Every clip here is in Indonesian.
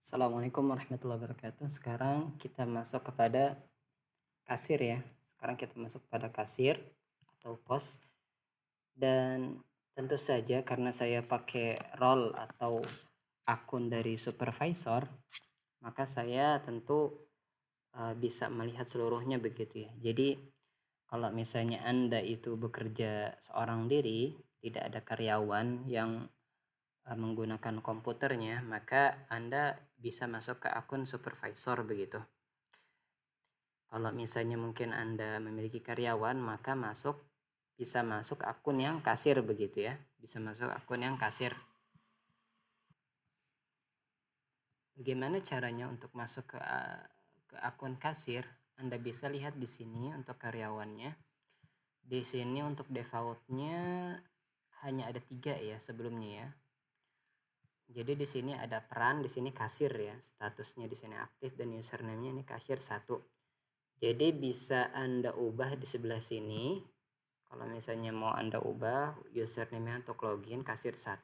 Assalamualaikum warahmatullahi wabarakatuh. Sekarang kita masuk kepada kasir ya. Sekarang kita masuk kepada kasir atau pos. Dan tentu saja karena saya pakai role atau akun dari supervisor, maka saya tentu bisa melihat seluruhnya begitu ya. Jadi kalau misalnya Anda itu bekerja seorang diri, tidak ada karyawan yang menggunakan komputernya, maka Anda bisa masuk ke akun supervisor begitu. Kalau misalnya mungkin Anda memiliki karyawan, maka bisa masuk akun yang kasir begitu ya. Bisa masuk akun yang kasir. Bagaimana caranya untuk masuk ke akun kasir? Anda bisa lihat di sini untuk karyawannya. Di sini untuk defaultnya hanya ada 3 ya sebelumnya ya. Jadi di sini ada peran, di sini kasir ya. Statusnya di sini aktif dan username-nya ini kasir 1. Jadi bisa Anda ubah di sebelah sini. Kalau misalnya mau Anda ubah username-nya untuk login kasir 1.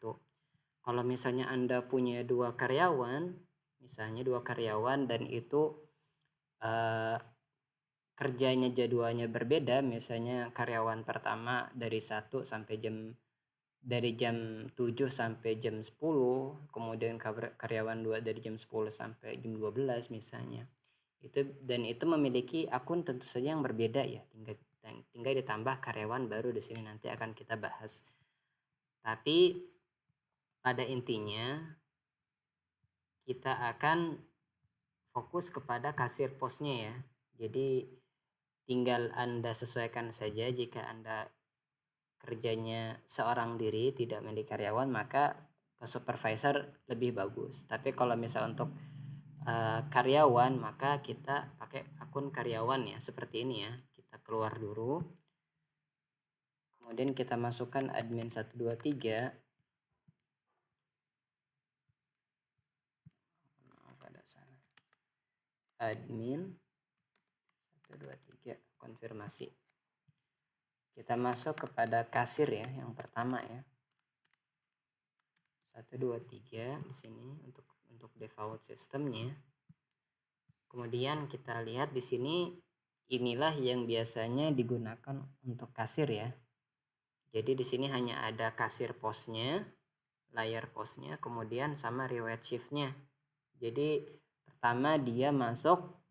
Kalau misalnya Anda punya 2 karyawan, misalnya 2 karyawan dan itu kerjanya jadwalnya berbeda, misalnya karyawan pertama dari 1 sampai dari jam 7 sampai jam 10, kemudian karyawan 2 dari jam 10 sampai jam 12 misalnya. Itu memiliki akun tentu saja yang berbeda ya. Tinggal ditambah karyawan baru di sini, nanti akan kita bahas. Tapi pada intinya kita akan fokus kepada kasir posnya ya. Jadi tinggal Anda sesuaikan saja. Jika Anda kerjanya seorang diri tidak memiliki karyawan, maka ke supervisor lebih bagus. Tapi kalau misal untuk karyawan, maka kita pakai akun karyawan ya, seperti ini ya. Kita keluar dulu, kemudian kita masukkan admin 123. Admin 123 konfirmasi. Kita masuk kepada kasir ya, yang pertama ya. 123 di sini untuk default sistemnya. Kemudian kita lihat di sini, inilah yang biasanya digunakan untuk kasir ya. Jadi di sini hanya ada kasir posnya, layar posnya, kemudian sama riwayat shiftnya. Jadi pertama dia masuk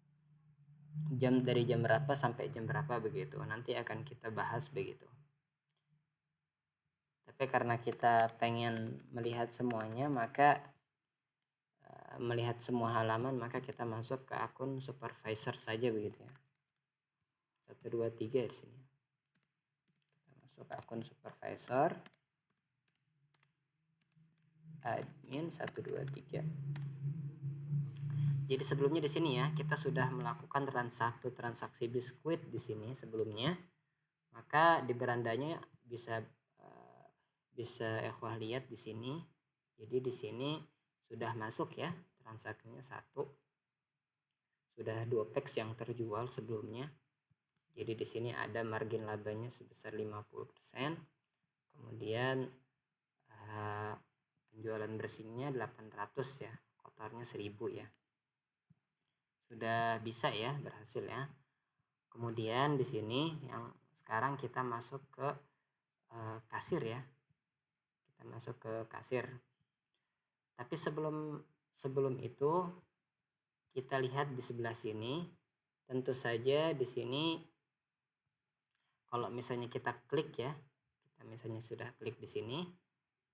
dari jam berapa sampai jam berapa begitu. Nanti akan kita bahas begitu. Tapi karena kita pengen melihat semuanya, maka melihat semua halaman, maka kita masuk ke akun supervisor saja begitu ya. 123 di sini. Kita masuk ke akun supervisor. Admin 123. Jadi sebelumnya di sini ya, kita sudah melakukan transaksi biskuit di sini sebelumnya. Maka di berandanya bisa ikhwah lihat di sini. Jadi di sini sudah masuk ya transaksinya 1. Sudah 2 packs yang terjual sebelumnya. Jadi di sini ada margin labanya sebesar 50%. Kemudian penjualan bersihnya 800 ya, kotornya 1000 ya. Sudah bisa ya, berhasil ya. Kemudian di sini yang sekarang kita masuk ke kasir ya. Kita masuk ke kasir. Tapi sebelum itu kita lihat di sebelah sini. Tentu saja di sini kalau misalnya kita klik ya, kita misalnya sudah klik di sini,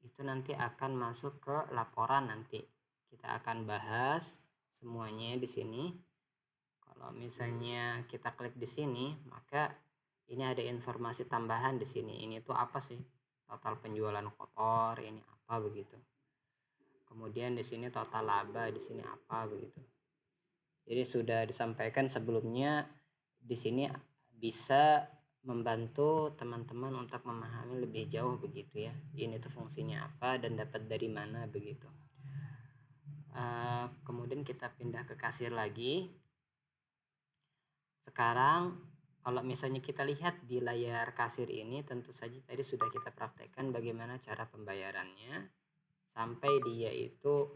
itu nanti akan masuk ke laporan nanti. Kita akan bahas semuanya di sini. Kalau misalnya kita klik di sini, maka ini ada informasi tambahan di sini. Ini tuh apa sih? Total penjualan kotor, ini apa begitu. Kemudian di sini total laba, di sini apa begitu. Jadi sudah disampaikan sebelumnya, di sini bisa membantu teman-teman untuk memahami lebih jauh begitu ya. Ini tuh fungsinya apa dan dapat dari mana begitu. Kemudian kita pindah ke kasir lagi. Sekarang kalau misalnya kita lihat di layar kasir ini, tentu saja tadi sudah kita praktekkan bagaimana cara pembayarannya sampai dia itu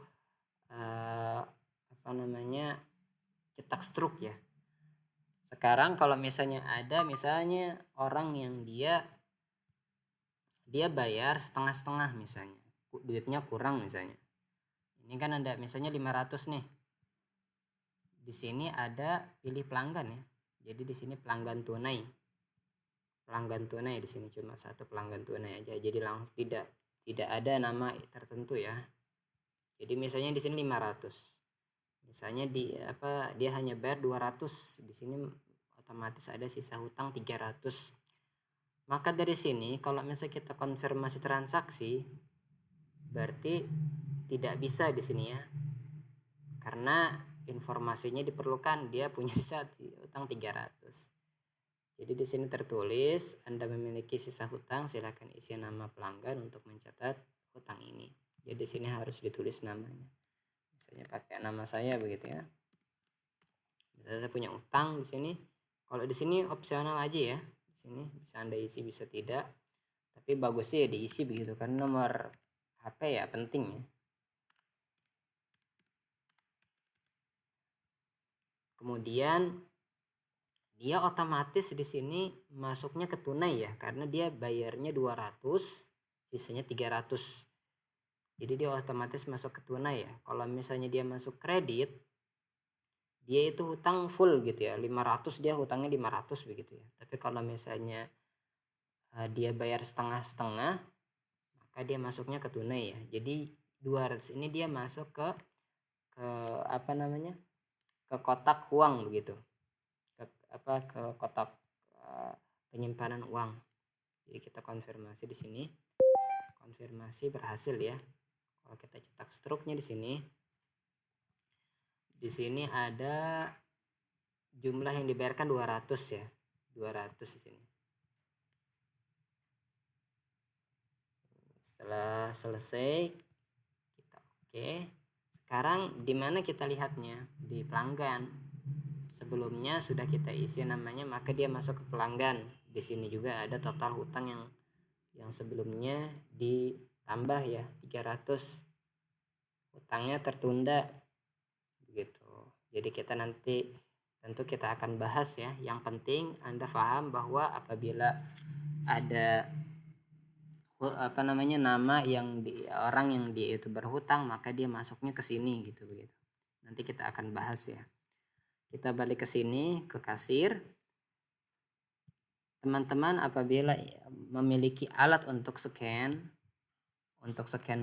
cetak struk ya. Sekarang kalau misalnya ada orang yang dia bayar setengah-setengah misalnya, duitnya kurang misalnya. Ini kan ada misalnya 500 nih. Di sini ada pilih pelanggan ya. Jadi di sini pelanggan tunai. Pelanggan tunai di sini cuma satu pelanggan tunai aja. Jadi langsung tidak ada nama tertentu ya. Jadi misalnya di sini 500. Misalnya dia hanya bayar 200, di sini otomatis ada sisa hutang 300. Maka dari sini kalau misalnya kita konfirmasi transaksi berarti tidak bisa di sini ya. Karena informasinya diperlukan, dia punya sisa hutang 300. Jadi di sini tertulis Anda memiliki sisa hutang, silakan isi nama pelanggan untuk mencatat hutang ini. Jadi di sini harus ditulis namanya. Misalnya pakai nama saya begitu ya. Misalnya saya punya utang di sini. Kalau di sini opsional aja ya. Di sini bisa Anda isi bisa tidak. Tapi bagusnya ya diisi begitu karena nomor HP ya penting ya. Kemudian dia otomatis di sini masuknya ke tunai ya karena dia bayarnya 200, sisanya 300. Jadi dia otomatis masuk ke tunai ya. Kalau misalnya dia masuk kredit, dia itu hutang full gitu ya, 500 dia hutangnya 500 begitu ya. Tapi kalau misalnya dia bayar setengah-setengah, maka dia masuknya ke tunai ya. Jadi 200 ini dia masuk ke ke kotak uang begitu. Ke kotak penyimpanan uang. Jadi kita konfirmasi di sini. Konfirmasi berhasil ya. Kalau kita cetak struknya di sini. Di sini ada jumlah yang dibayarkan 200 ya. 200 di sini. Setelah selesai kita oke. Sekarang di mana kita lihatnya? Di pelanggan. Sebelumnya sudah kita isi namanya, maka dia masuk ke pelanggan. Di sini juga ada total hutang yang sebelumnya ditambah ya 300. Hutangnya tertunda begitu. Jadi kita nanti tentu kita akan bahas ya. Yang penting Anda paham bahwa apabila ada nama yang orang yang dia itu berhutang, maka dia masuknya ke sini gitu begitu. Nanti kita akan bahas ya. Kita balik ke sini ke kasir. Teman-teman apabila memiliki alat untuk scan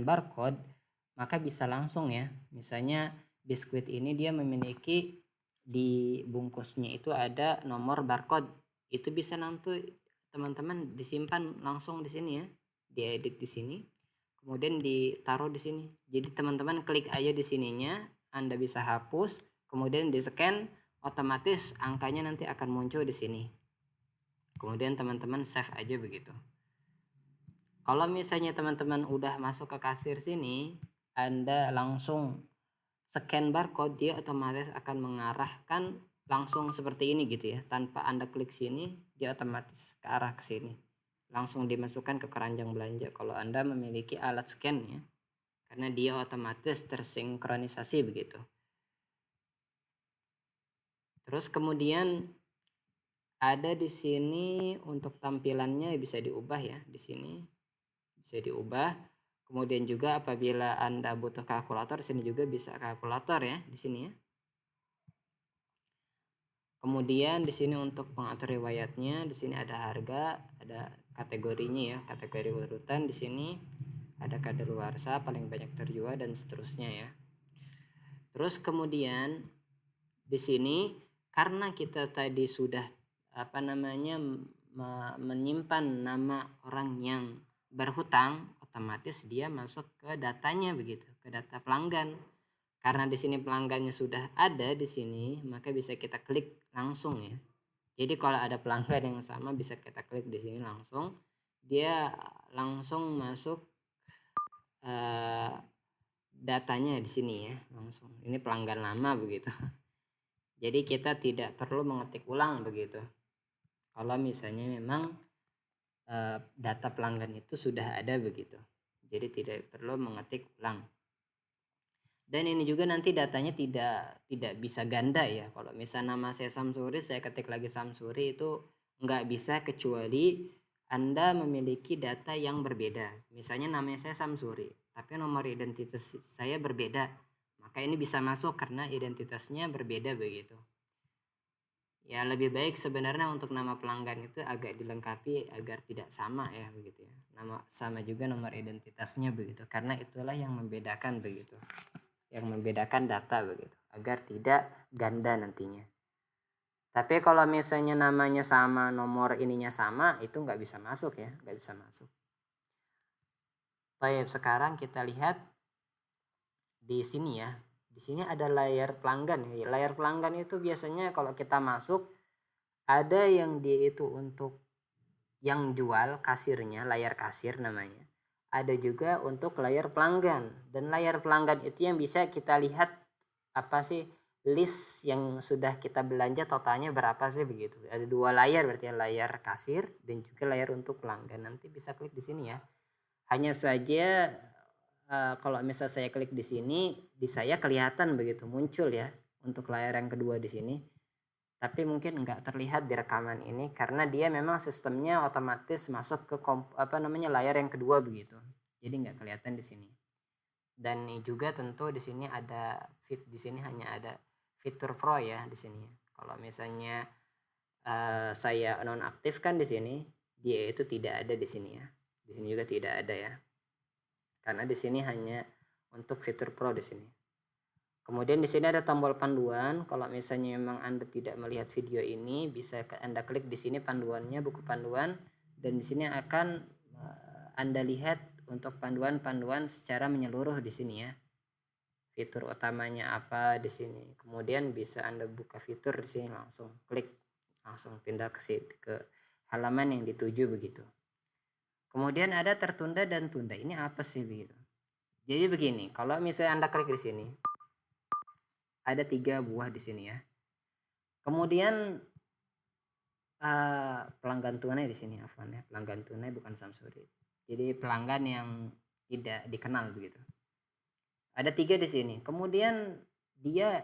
barcode, maka bisa langsung ya. Misalnya biskuit ini dia memiliki di bungkusnya itu ada nomor barcode. Itu bisa nanti teman-teman disimpan langsung di sini ya. Diedit di sini. Kemudian ditaruh di sini. Jadi teman-teman klik aja di sininya, Anda bisa hapus, kemudian di-scan, otomatis angkanya nanti akan muncul di sini. Kemudian teman-teman save aja begitu. Kalau misalnya teman-teman udah masuk ke kasir sini, Anda langsung scan barcode, dia otomatis akan mengarahkan langsung seperti ini gitu ya. Tanpa Anda klik sini, dia otomatis ke arah ke sini. Langsung dimasukkan ke keranjang belanja kalau Anda memiliki alat scan ya. Karena dia otomatis tersinkronisasi begitu. Terus kemudian ada di sini untuk tampilannya bisa diubah ya, di sini bisa diubah. Kemudian juga apabila Anda butuh kalkulator, sini juga bisa kalkulator ya, di sini ya. Kemudian di sini untuk pengatur riwayatnya, di sini ada harga, ada kategorinya ya, kategori urutan di sini ada kadaluarsa, paling banyak terjual dan seterusnya ya. Terus kemudian di sini karena kita tadi sudah menyimpan nama orang yang berhutang, otomatis dia masuk ke datanya begitu, ke data pelanggan. Karena di sini pelanggannya sudah ada di sini, maka bisa kita klik langsung ya. Jadi kalau ada pelanggan yang sama bisa kita klik di sini langsung, dia langsung masuk datanya di sini ya, langsung. Ini pelanggan lama begitu. Jadi kita tidak perlu mengetik ulang begitu. Kalau misalnya memang data pelanggan itu sudah ada begitu. Jadi tidak perlu mengetik ulang. Dan ini juga nanti datanya tidak bisa ganda ya. Kalau misalnya nama saya Samsuri, saya ketik lagi Samsuri, itu nggak bisa kecuali Anda memiliki data yang berbeda. Misalnya namanya saya Samsuri, tapi nomor identitas saya berbeda. Maka ini bisa masuk karena identitasnya berbeda begitu. Ya lebih baik sebenarnya untuk nama pelanggan itu agak dilengkapi agar tidak sama ya begitu ya. Nama sama juga nomor identitasnya begitu. Karena itulah yang membedakan begitu. Yang membedakan data begitu agar tidak ganda nantinya. Tapi kalau misalnya namanya sama, nomor ininya sama, itu nggak bisa masuk ya, nggak bisa masuk. Baik, sekarang kita lihat di sini ya. Di sini ada layar pelanggan. Layar pelanggan itu biasanya kalau kita masuk ada yang dia itu untuk yang jual kasirnya, layar kasir namanya. Ada juga untuk layar pelanggan, dan layar pelanggan itu yang bisa kita lihat apa sih list yang sudah kita belanja totalnya berapa sih begitu. Ada dua layar berarti ya, layar kasir dan juga layar untuk pelanggan. Nanti bisa klik di sini ya. Hanya saja kalau misal saya klik di sini, di saya kelihatan begitu muncul ya untuk layar yang kedua di sini. Tapi mungkin enggak terlihat di rekaman ini karena dia memang sistemnya otomatis masuk ke layar yang kedua begitu. Jadi enggak kelihatan di sini. Dan juga tentu di sini ada di sini hanya ada fitur pro ya di sini. Kalau misalnya saya nonaktifkan di sini, dia itu tidak ada di sini ya. Di sini juga tidak ada ya. Karena di sini hanya untuk fitur pro di sini. Kemudian di sini ada tombol panduan. Kalau misalnya memang Anda tidak melihat video ini, bisa Anda klik di sini panduannya, buku panduan, dan di sini akan Anda lihat untuk panduan-panduan secara menyeluruh di sini ya. Fitur utamanya apa di sini. Kemudian bisa Anda buka fitur di sini, langsung klik, langsung pindah ke halaman yang dituju begitu. Kemudian ada tertunda dan tunda. Ini apa sih begitu? Jadi begini, kalau misalnya Anda klik di sini, ada 3 buah di sini ya. Kemudian pelanggan tunai di sini, afwan ya, pelanggan tunai bukan Samsuri. Jadi pelanggan yang tidak dikenal begitu. Ada 3 di sini. Kemudian dia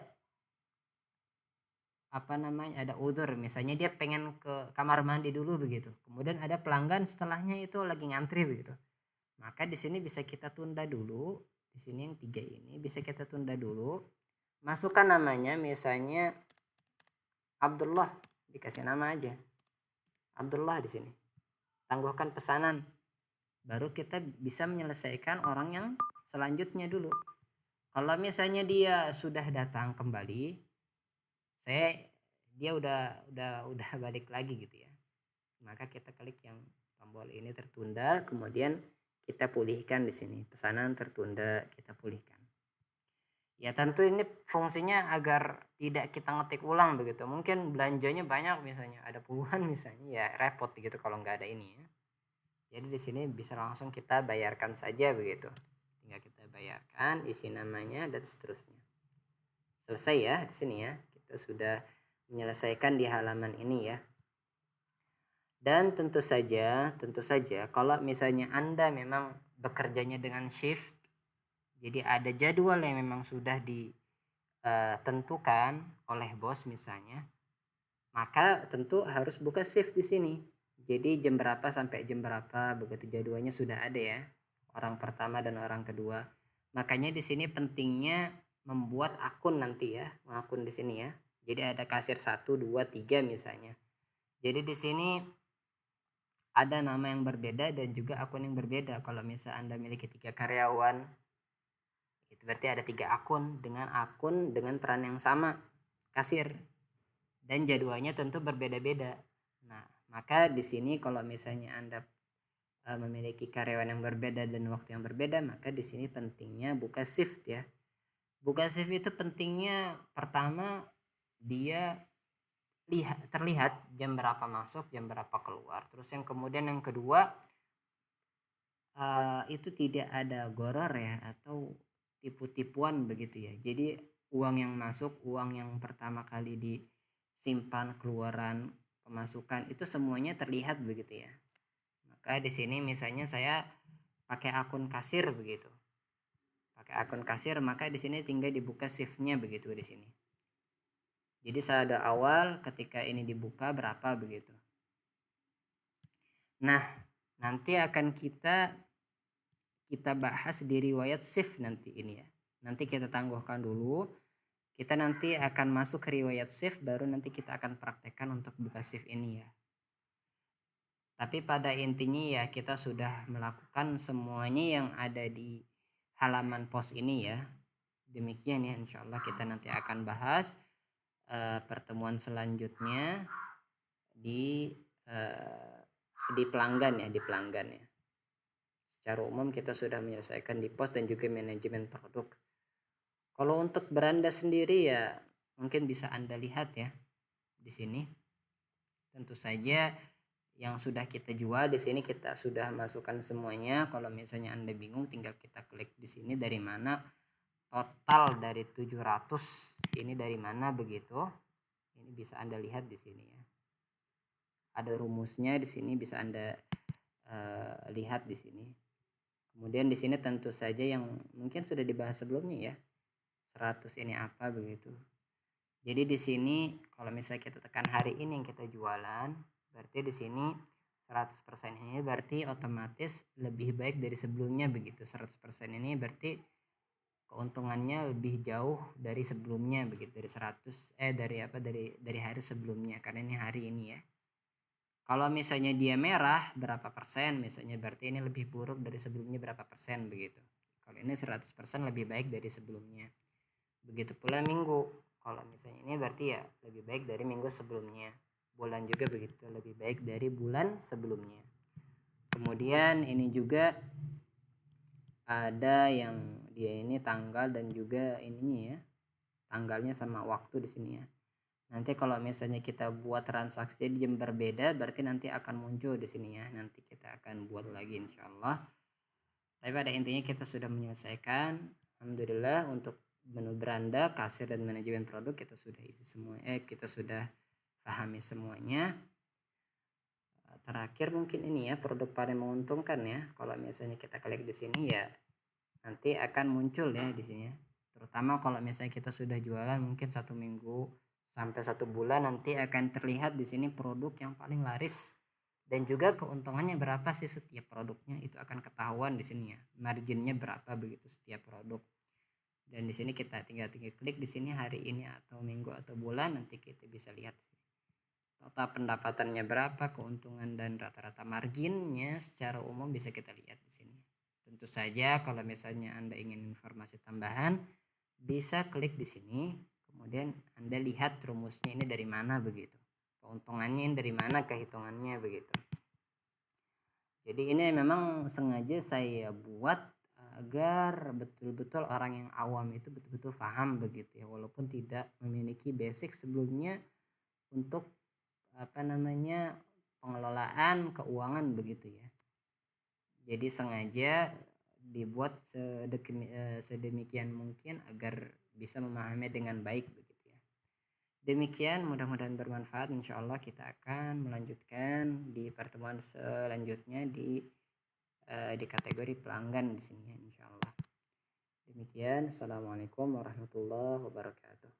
ada uzur, misalnya dia pengen ke kamar mandi dulu begitu. Kemudian ada pelanggan setelahnya itu lagi ngantri begitu. Maka di sini bisa kita tunda dulu. Di sini yang 3 ini bisa kita tunda dulu. Masukkan namanya, misalnya Abdullah, dikasih nama aja Abdullah di sini. Tangguhkan pesanan. Baru kita bisa menyelesaikan orang yang selanjutnya dulu. Kalau misalnya dia sudah datang kembali, dia udah balik lagi gitu ya. Maka kita klik yang tombol ini tertunda, kemudian kita pulihkan di sini. Pesanan tertunda, kita pulihkan. Ya tentu ini fungsinya agar tidak kita ngetik ulang begitu. Mungkin belanjanya banyak misalnya, ada puluhan misalnya, ya repot gitu kalau nggak ada ini ya. Jadi di sini bisa langsung kita bayarkan saja begitu. Tinggal kita bayarkan, isi namanya dan seterusnya. Selesai ya di sini ya. Kita sudah menyelesaikan di halaman ini ya. Dan tentu saja kalau misalnya Anda memang bekerjanya dengan shift, jadi ada jadwal yang memang sudah ditentukan oleh bos misalnya, maka tentu harus buka shift di sini. Jadi jam berapa sampai jam berapa begitu jadwalnya sudah ada ya. Orang pertama dan orang kedua. Makanya di sini pentingnya membuat akun nanti ya, akun di sini ya. Jadi ada kasir 1, 2, 3 misalnya. Jadi di sini ada nama yang berbeda dan juga akun yang berbeda. Kalau misalnya Anda memiliki 3 karyawan, itu berarti ada 3 akun dengan peran yang sama, kasir, dan jadwalnya tentu berbeda-beda. Nah, maka di sini kalau misalnya Anda memiliki karyawan yang berbeda dan waktu yang berbeda, maka di sini pentingnya buka shift ya. Buka shift itu pentingnya pertama dia terlihat jam berapa masuk, jam berapa keluar. Terus yang kemudian yang kedua itu tidak ada goror ya atau tipu-tipuan begitu ya. Jadi uang yang masuk, uang yang pertama kali disimpan, keluaran, pemasukan itu semuanya terlihat begitu ya. Maka di sini misalnya saya pakai akun kasir begitu. pakai akun kasir, maka di sini tinggal dibuka shift-nya begitu di sini. Jadi saldo awal ketika ini dibuka berapa begitu. Nah, nanti akan kita bahas di riwayat shift nanti ini ya. Nanti kita tangguhkan dulu. Kita nanti akan masuk ke riwayat shift, baru nanti kita akan praktekkan untuk buka shift ini ya. Tapi pada intinya ya kita sudah melakukan semuanya yang ada di halaman pos ini ya. Demikian ya, insya Allah kita nanti akan bahas pertemuan selanjutnya di pelanggan ya, Secara umum kita sudah menyelesaikan di pos dan juga manajemen produk. Kalau untuk beranda sendiri ya mungkin bisa Anda lihat ya di sini. Tentu saja yang sudah kita jual di sini kita sudah masukkan semuanya. Kalau misalnya Anda bingung, tinggal kita klik di sini dari mana total dari 700 ini dari mana begitu. Ini bisa Anda lihat di sini ya. Ada rumusnya di sini bisa Anda lihat di sini. Kemudian di sini tentu saja yang mungkin sudah dibahas sebelumnya ya. 100 ini apa begitu. Jadi di sini kalau misalnya kita tekan hari ini yang kita jualan, berarti di sini 100% ini berarti otomatis lebih baik dari sebelumnya begitu. 100% ini berarti keuntungannya lebih jauh dari sebelumnya begitu, dari hari sebelumnya, karena ini hari ini ya. Kalau misalnya dia merah berapa persen misalnya, berarti ini lebih buruk dari sebelumnya berapa persen begitu. Kalau ini 100% lebih baik dari sebelumnya. Begitu pula minggu. Kalau misalnya ini berarti ya lebih baik dari minggu sebelumnya. Bulan juga begitu, lebih baik dari bulan sebelumnya. Kemudian ini juga ada yang dia ini tanggal dan juga ininya ya. Tanggalnya sama waktu di sini ya. Nanti kalau misalnya kita buat transaksi di jam berbeda, berarti nanti akan muncul di sini ya. Nanti kita akan buat lagi insya Allah. Tapi pada intinya kita sudah menyelesaikan. Alhamdulillah untuk menu beranda, kasir dan manajemen produk kita sudah isi semua. Kita sudah pahami semuanya. Terakhir mungkin ini ya, produk paling menguntungkan ya. Kalau misalnya kita klik di sini ya nanti akan muncul ya di sini ya. Terutama kalau misalnya kita sudah jualan mungkin 1 minggu sampai 1 bulan, nanti akan terlihat di sini produk yang paling laris dan juga keuntungannya berapa sih setiap produknya, itu akan ketahuan di sini ya. Marginnya berapa begitu setiap produk. Dan di sini kita tinggal klik di sini hari ini atau minggu atau bulan, nanti kita bisa lihat total pendapatannya berapa, keuntungan dan rata-rata marginnya secara umum bisa kita lihat di sini. Tentu saja kalau misalnya Anda ingin informasi tambahan bisa klik di sini, kemudian Anda lihat rumusnya ini dari mana begitu. Keuntungannya dari mana, kehitungannya begitu. Jadi ini memang sengaja saya buat agar betul-betul orang yang awam itu betul-betul paham begitu ya, walaupun tidak memiliki basic sebelumnya untuk pengelolaan keuangan begitu ya. Jadi sengaja dibuat sedemikian mungkin agar bisa memahami dengan baik begitu ya. Demikian, mudah-mudahan bermanfaat. Insya Allah kita akan melanjutkan di pertemuan selanjutnya di kategori pelanggan di sini ya, insya Allah. Demikian, assalamualaikum warahmatullahi wabarakatuh.